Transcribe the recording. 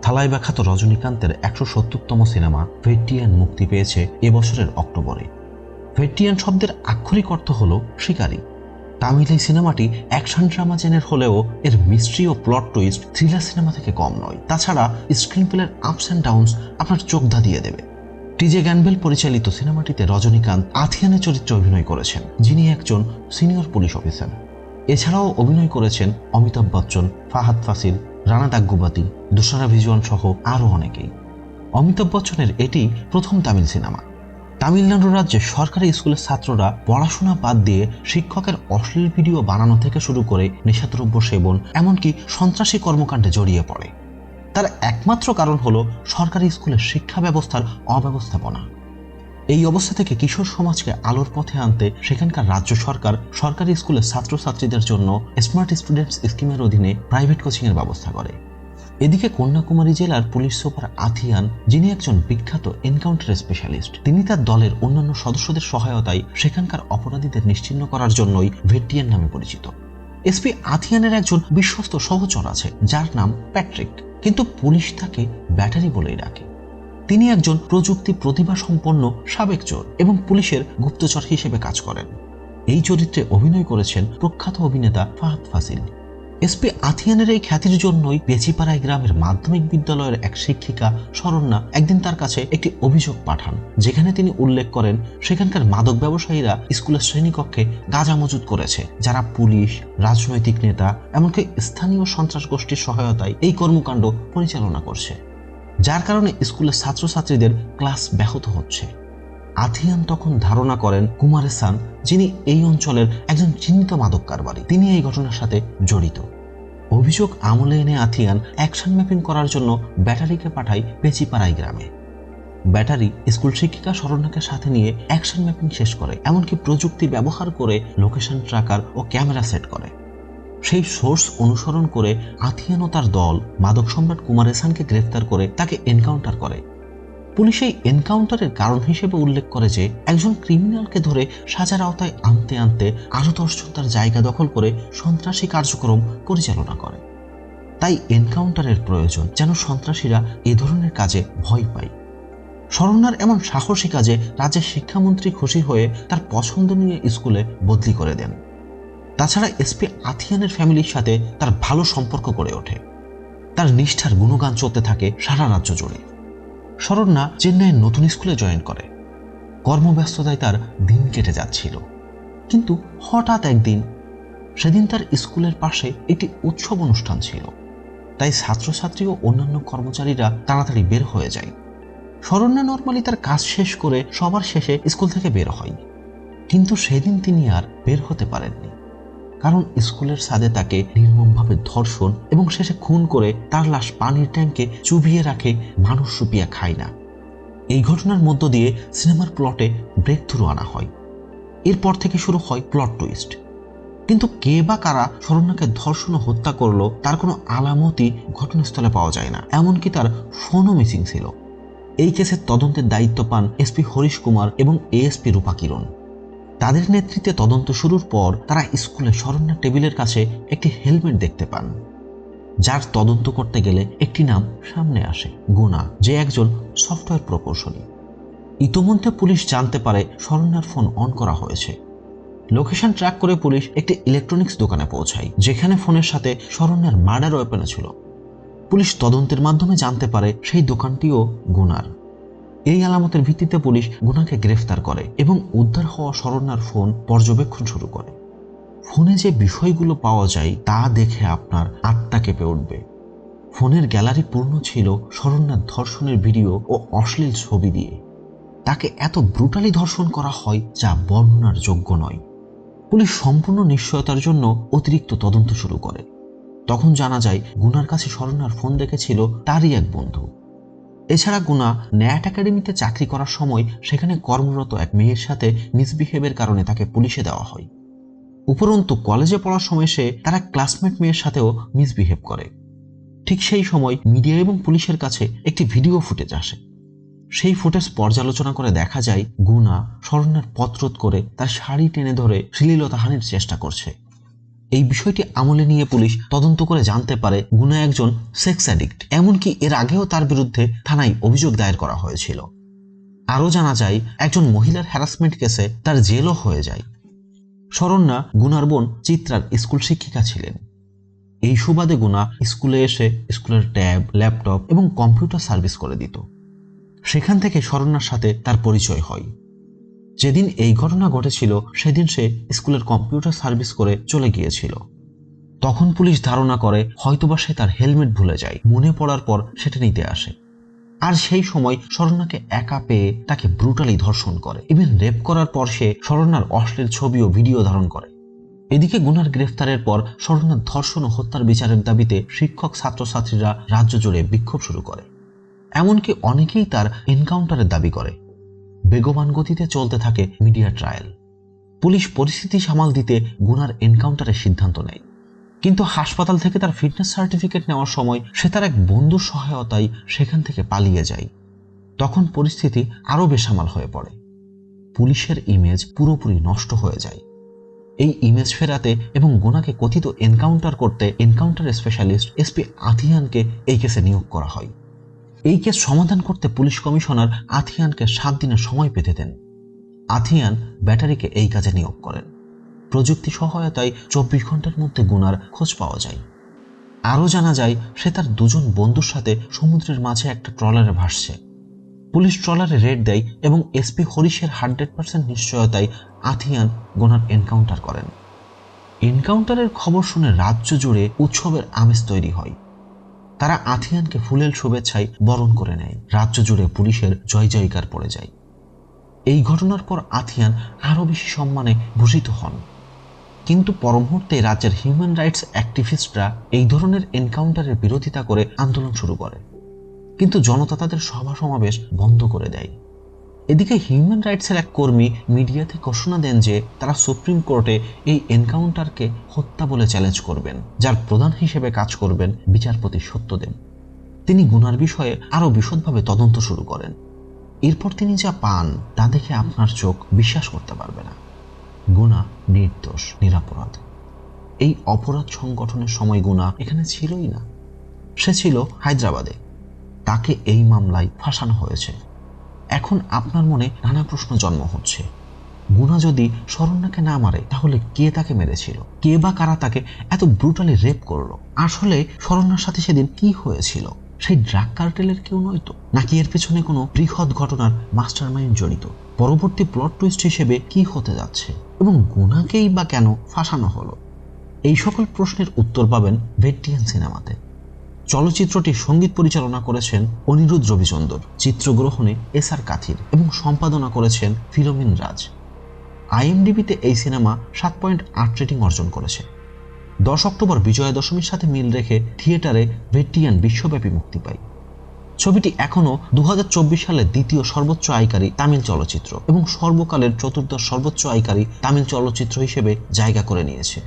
থালাইভা খ্যাত রজনীকান্তের ১৭০তম সিনেমা ভেট্টিয়ান মুক্তি পেয়েছে এবছরের অক্টোবরে। ভেট্টিয়ান শব্দের আক্ষরিক অর্থ হল শিকারী। তামিল এই সিনেমাটি অ্যাকশন ড্রামা জেনের হলেও এর মিস্ট্রি ও প্লট টুইস্ট থ্রিলার সিনেমা থেকে কম নয়। তাছাড়া স্ক্রিন প্লের আপস অ্যান্ড ডাউনস আপনার চোখ ধাঁধিয়ে দেবে। টিজে গ্যানবেল পরিচালিত সিনেমাটিতে রজনীকান্ত আথিয়ানের চরিত্রে অভিনয় করেছেন, যিনি একজন সিনিয়র পুলিশ অফিসার। এছাড়াও অভিনয় করেছেন অমিতাভ বচ্চন, ফাহাদ ফাসিল, রানা দাগ্গুবাতি, দুশারা ভিজুয়ান সহ আরও অনেকেই। অমিতাভ বচ্চনের এটি প্রথম তামিল সিনেমা। তামিলনাড়ু রাজ্যে সরকারি স্কুলের ছাত্ররা পড়াশোনা বাদ দিয়ে শিক্ষকের অশ্লীল ভিডিও বানানো থেকে শুরু করে নেশাদ্রব্য সেবন, এমনকি সন্ত্রাসী কর্মকাণ্ডে জড়িয়ে পড়ে। তার একমাত্র কারণ হলো সরকারি স্কুলের শিক্ষা ব্যবস্থার অব্যবস্থাপনা। এই অবস্থা থেকে কিশোর সমাজকে আলোর পথে আনতে সেখানকার রাজ্য সরকার সরকারি স্কুলের ছাত্রছাত্রীদের জন্য স্মার্ট স্টুডেন্টস স্কিমের অধীনে প্রাইভেট কোচিংয়ের ব্যবস্থা করে। এদিকে কন্যাকুমারী জেলার পুলিশ সুপার আথিয়ান, যিনি একজন বিখ্যাত এনকাউন্টার স্পেশালিস্ট, তিনি তার দলের অন্যান্য সদস্যদের সহায়তায় সেখানকার অপরাধীদের নিশ্চিহ্ন করার জন্যই ভেট্টিয়ান নামে পরিচিত। এসপি আথিয়ানের একজন বিশ্বস্ত সহচর আছে যার নাম প্যাট্রিক, কিন্তু পুলিশ তাকে ব্যাটারি বলেই ডাকে। তিনি একজন প্রযুক্তি প্রতিভা সম্পন্ন সাবেক চোর এবং পুলিশের গুপ্তচর হিসেবে কাজ করেন। এই চরিত্রে অভিনয় করেছেন প্রখ্যাত অভিনেতা ফাহাদ ফাসিল। এসপি আথিয়ানের এই খ্যাতির জন্যই পেচিপাড়াই গ্রামের মাধ্যমিক বিদ্যালয়ের এক শিক্ষিকা শরণ্যা একদিন তার কাছে একটি অভিযোগ পাঠান, যেখানে তিনি উল্লেখ করেন সেখানকার মাদক ব্যবসায়ীরা স্কুলের শ্রেণীকক্ষে গাঁজা মজুত করেছে, যারা পুলিশ, রাজনৈতিক নেতা, এমনকি স্থানীয় সন্ত্রাস গোষ্ঠীর সহায়তায় এই কর্মকাণ্ড পরিচালনা করছে, যার কারণে স্কুলের ছাত্রছাত্রীদের ক্লাস ব্যাহত হচ্ছে। আথিয়ান তখন ধারণা করেন কুমারেসান, যিনি এই অঞ্চলের একজন চিহ্নিত মাদক কারবারি, তিনি এই ঘটনার সাথে জড়িত। অভিযোগ আমলে এনে আথিয়ান অ্যাকশন ম্যাপিং করার জন্য ব্যাটারিকে পাঠায় পেচিপাড়াই গ্রামে। ব্যাটারি স্কুল শিক্ষিকা শরণ্যাকে সাথে নিয়ে অ্যাকশন ম্যাপিং শেষ করে, এমনকি প্রযুক্তি ব্যবহার করে লোকেশন ট্র্যাকার ও ক্যামেরা সেট করে। সেই সোর্স অনুসরণ করে আথিয়ান ও তার দল মাদক সম্রাট কুমারেসানকে গ্রেফতার করে তাকে এনকাউন্টার করে। পুলিশ এই এনকাউন্টারের কারণ হিসেবে উল্লেখ করে যে একজন ক্রিমিনালকে ধরে সাজার আওতায় আনতে আনতে আরো 10 জন তার জায়গা দখল করে সন্ত্রাসী কার্যক্রম পরিচালনা করে। তাই এনকাউন্টারের প্রয়োজন, যেন সন্ত্রাসীরা এ ধরনের কাজে ভয় পায়। শরণ্যার এমন সাহসী কাজে রাজ্যের শিক্ষামন্ত্রী খুশি হয়ে তার পছন্দনীয় স্কুলে বদলি করে দেন। তাছাড়া এসপি আথিয়ানের ফ্যামিলির সাথে তার ভালো সম্পর্ক গড়ে ওঠে। তার নিষ্ঠার গুণগান চলতে থাকে সারা রাজ্য জুড়ে। শরণ্যা চেন্নাইয়ের নতুন স্কুলে জয়েন করে। কর্মব্যস্ততায় তার দিন কেটে যাচ্ছিল, কিন্তু হঠাৎ একদিন, সেদিন তার স্কুলের পাশে একটি উৎসব অনুষ্ঠান ছিল, তাই ছাত্রছাত্রী ও অন্যান্য কর্মচারীরা তাড়াতাড়ি বের হয়ে যায়। শরণ্যা নর্মালি তার কাজ শেষ করে সবার শেষে স্কুল থেকে বের হয়, কিন্তু সেদিন তিনি আর বের হতে পারেননি, কারণ স্কুলের ছাদে তাকে নির্মমভাবে ধর্ষণ এবং শেষে খুন করে তার লাশ পানির ট্যাঙ্কে চুবিয়ে রাখে মানুষ সুপিয়া খায় না। এই ঘটনার মধ্য দিয়ে সিনেমার প্লটে ব্রেক থ্রু আনা হয়। এরপর থেকে শুরু হয় প্লট টুইস্ট। কিন্তু কে বা কারা শরণ্যাকে ধর্ষণ ও হত্যা করলো তার কোনো আলামতই ঘটনাস্থলে পাওয়া যায় না, এমনকি তার ফোনও মিসিং ছিল। এই কেসের তদন্তের দায়িত্ব পান এসপি হরিশ কুমার এবং এএসপি রূপা কিরণ। তাদের নেতৃত্বে তদন্ত শুরুর পর তারা স্কুলে শরণ্যার টেবিলের কাছে একটি হেলমেট দেখতে পান, যার তদন্ত করতে গেলে একটি নাম সামনে আসে, গুনা, যে একজন সফটওয়্যার প্রকৌশলী। ইতোমধ্যে পুলিশ জানতে পারে শরণ্যার ফোন অন করা হয়েছে। লোকেশন ট্র্যাক করে পুলিশ একটি ইলেকট্রনিক্স দোকানে পৌঁছায়, যেখানে ফোনের সাথে শরণ্যার মার্ডার ওয়েপনও ছিল। পুলিশ তদন্তের মাধ্যমে জানতে পারে সেই দোকানটিও গুনার। এই আলামতের ভিত্তিতে পুলিশ গুনাকে গ্রেফতার করে এবং উদ্ধার হওয়া শরণ্যার ফোন পর্যবেক্ষণ শুরু করে। ফোনে যে বিষয়গুলো পাওয়া যায় তা দেখে আপনার আত্মা কেঁপে উঠবে। ফোনের গ্যালারি পূর্ণ ছিল শরণ্যার ধর্ষণের ভিডিও ও অশ্লীল ছবি দিয়ে। তাকে এত ব্রুটালি ধর্ষণ করা হয় যা বর্ণনার যোগ্য নয়। পুলিশ সম্পূর্ণ নিশ্চয়তার জন্য অতিরিক্ত তদন্ত শুরু করে। তখন জানা যায় গুনার কাছে শরণ্যার ফোন দেখেছিল তারই এক বন্ধু। এছাড়া গুনা ন্যাট একাডেমিতে চাকরি করার সময় সেখানে কর্মরত এক মেয়ের সাথে মিসবিহেভের কারণে তাকে পুলিশে দেওয়া হয়। উপরন্তু কলেজে পড়ার সময় সে তার এক ক্লাসমেট মেয়ের সাথেও মিসবিহেভ করে। ঠিক সেই সময় মিডিয়া এবং পুলিশের কাছে একটি ভিডিও ফুটেজ আসে। সেই ফুটেজ পর্যালোচনা করে দেখা যায় গুনা শরণ্যার পথরোধ করে তার শাড়ি টেনে ধরে শ্লীলতাহানির চেষ্টা করছে। এই বিষয়টি আমলে নিয়ে পুলিশ তদন্ত করে জানতে পারে গুনা একজন সেক্স অ্যাডিক্ট, এমনকি এর আগেও তার বিরুদ্ধে থানায় অভিযোগ দায়ের করা হয়েছিল। আরও জানা যায় একজন মহিলার হ্যারাসমেন্ট কেসে তার জেলও হয়ে যায়। শরণ্যা গুনার বোন চিত্রার স্কুল শিক্ষিকা ছিলেন। এই সুবাদে গুনা স্কুলে এসে স্কুলের ট্যাব, ল্যাপটপ এবং কম্পিউটার সার্ভিস করে দিত। সেখান থেকে শরণ্যার সাথে তার পরিচয় হয়। যেদিন এই ঘটনা ঘটেছিল সেদিন সে স্কুলের কম্পিউটার সার্ভিস করে চলে গিয়েছিল। তখন পুলিশ ধারণা করে হয়তোবা সে তার হেলমেট ভুলে যায়, মনে পড়ার পর সেটা নিতে আসে। আর সেই সময় শরণ্যাকে একা পেয়ে তাকে ব্রুটালি ধর্ষণ করে, ইভেন রেপ করার পর সে শরণ্যার অশ্লীল ছবি ও ভিডিও ধারণ করে। এদিকে গুনার গ্রেফতারের পর শরণ্যার ধর্ষণ ও হত্যার বিচারের দাবিতে শিক্ষক ছাত্রছাত্রীরা রাজ্য জুড়ে বিক্ষোভ শুরু করে। এমনকি অনেকেই তার এনকাউন্টারের দাবি করে। বেগবান গতিতে চলতে থাকে মিডিয়া ট্রায়াল। পুলিশ পরিস্থিতি সামাল দিতে গুনার এনকাউন্টারের সিদ্ধান্ত নেয়, কিন্তু হাসপাতাল থেকে তার ফিটনেস সার্টিফিকেট নেওয়ার সময় সে তার এক বন্ধুর সহায়তায় সেখান থেকে পালিয়ে যায়। তখন পরিস্থিতি আরও বেসামাল হয়ে পড়ে। পুলিশের ইমেজ পুরোপুরি নষ্ট হয়ে যায়। এই ইমেজ ফেরাতে এবং গুনাকে কথিত এনকাউন্টার করতে এনকাউন্টার স্পেশালিস্ট এসপি আথিয়ানকে এই কেসে নিয়োগ করা হয়। এই কেস সমাধান করতে পুলিশ কমিশনার আথিয়ানকে 7 দিনের সময় পেতে দেন। আথিয়ান ব্যাটারিকে এই কাজে নিয়োগ করেন। প্রযুক্তি সহায়তায় 24 ঘন্টার মধ্যে গুনার খোঁজ পাওয়া যায়। আরও জানা যায় সে তার 2 জন বন্ধুর সাথে সমুদ্রের মাঝে একটা ট্রলারে ভাসছে। পুলিশ ট্রলারে রেড দেয় এবং এসপি হরিশের 100% নিশ্চয়তায় আথিয়ান গুনার এনকাউন্টার করেন। এনকাউন্টারের খবর শুনে রাজ্য জুড়ে উৎসবের আমেজ তৈরি হয়। তারা আথিয়ানকে ফুলেল শুভেচ্ছায় বরণ করে নেয়। রাজ্য জুড়ে পুলিশের জয় জয়কার পড়ে যায়। এই ঘটনার পর আথিয়ান আরও বেশি সম্মানে ভূষিত হন। কিন্তু পরমুহূর্তে রাজ্যের হিউম্যান রাইটস অ্যাক্টিভিস্টরা এই ধরনের এনকাউন্টারের বিরোধিতা করে আন্দোলন শুরু করে, কিন্তু জনতা তাদের সভা সমাবেশ বন্ধ করে দেয়। এদিকে হিউম্যান রাইটসের এক কর্মী মিডিয়াতে ঘোষণা দেন যে তারা সুপ্রিম কোর্টে এই এনকাউন্টারকে হত্যা বলে চ্যালেঞ্জ করবেন, যার প্রধান হিসেবে কাজ করবেন বিচারপতি সত্যদেব। তিনি গুনার বিষয়ে আরও বিশদভাবে তদন্ত শুরু করেন। এরপর তিনি যা পান তা দেখে আপনার চোখ বিশ্বাস করতে পারবে না। গুনা নির্দোষ, নিরপরাধ। এই অপরাধ সংগঠনের সময় গুনা এখানে ছিলই না। সে ছিল হায়দ্রাবাদে। তাকে এই মামলায় ফাঁসানো হয়েছে। এখন আপনার মনে নানা প্রশ্ন জন্ম হচ্ছে। গুনা যদি শরণ্যাকে না মারে তাহলে কে তাকে মেরেছিল? কে বা কারা তাকে এত ব্রুটালি রেপ করলো? আসলে শরণ্যার সাথে সেদিন কি হয়েছিল? সেই ড্রাগ কার্টেলের কেউ নয়তো? নাকি এর পেছনে কোনো বৃহৎ ঘটনার মাস্টারমাইন্ড জড়িত? পরবর্তী প্লট টুইস্ট হিসেবে কি হতে যাচ্ছে এবং গুনাকেই বা কেন ফাঁসানো হলো? এই সকল প্রশ্নের উত্তর পাবেন ভেট্টিয়ান সিনেমাতে। চলচ্চিত্রটি সঙ্গীত পরিচালনা করেছেন অনিরুদ্ধ রবিচন্দর, চিত্রগ্রহণে এসআর কাথির এবং সম্পাদনা করেছেন ফিলোমিন রাজ। আইএমডিবিতে এই সিনেমা 7.8 রেটিং অর্জন করেছে। 10 অক্টোবর বিজয়া দশমীর সাথে মিল রেখে থিয়েটারে ভেট্টিয়ান বিশ্বব্যাপী মুক্তি পায়। ছবিটি এখনও 2024 সালের দ্বিতীয় সর্বোচ্চ আয়কারী তামিল চলচ্চিত্র এবং সর্বকালের চতুর্দশ সর্বোচ্চ আয়কারী তামিল চলচ্চিত্র হিসেবে জায়গা করে নিয়েছে।